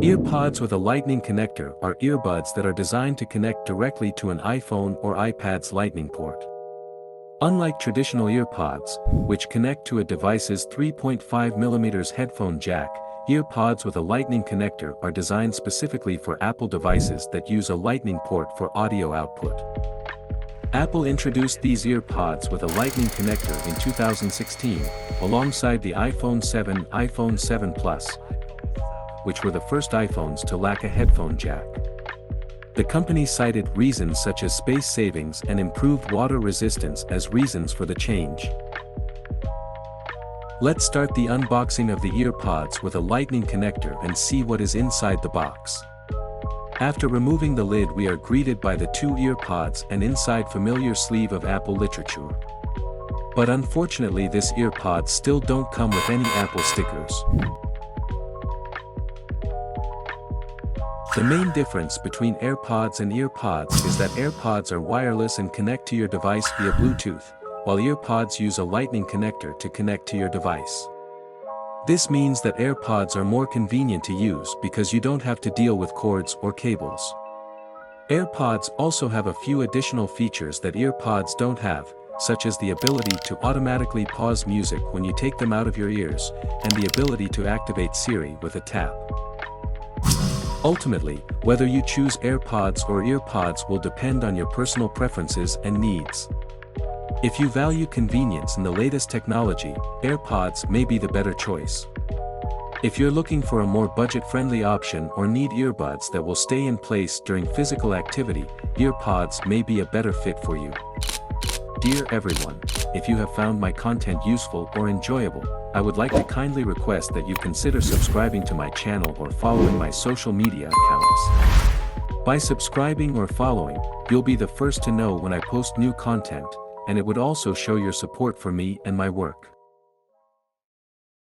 EarPods with a lightning connector are earbuds that are designed to connect directly to an iPhone or iPad's lightning port. Unlike traditional EarPods, which connect to a device's 3.5mm headphone jack, EarPods with a lightning connector are designed specifically for Apple devices that use a lightning port for audio output. Apple introduced these EarPods with a lightning connector in 2016, alongside the iPhone 7, iPhone 7 Plus, which were the first iPhones to lack a headphone jack. The company cited reasons such as space savings and improved water resistance as reasons for the change. Let's start the unboxing of the EarPods with a lightning connector and see what is inside the box. After removing the lid, we are greeted by the two EarPods and inside familiar sleeve of Apple literature. But unfortunately this EarPods still don't come with any Apple stickers. The main difference between AirPods and EarPods is that AirPods are wireless and connect to your device via Bluetooth, while EarPods use a lightning connector to connect to your device. This means that AirPods are more convenient to use because you don't have to deal with cords or cables. AirPods also have a few additional features that EarPods don't have, such as the ability to automatically pause music when you take them out of your ears, and the ability to activate Siri with a tap. Ultimately, whether you choose AirPods or EarPods will depend on your personal preferences and needs. If you value convenience and the latest technology, AirPods may be the better choice. If you're looking for a more budget-friendly option or need earbuds that will stay in place during physical activity, EarPods may be a better fit for you. Dear everyone, if you have found my content useful or enjoyable, I would like to kindly request that you consider subscribing to my channel or following my social media accounts. By subscribing or following, you'll be the first to know when I post new content, and it would also show your support for me and my work.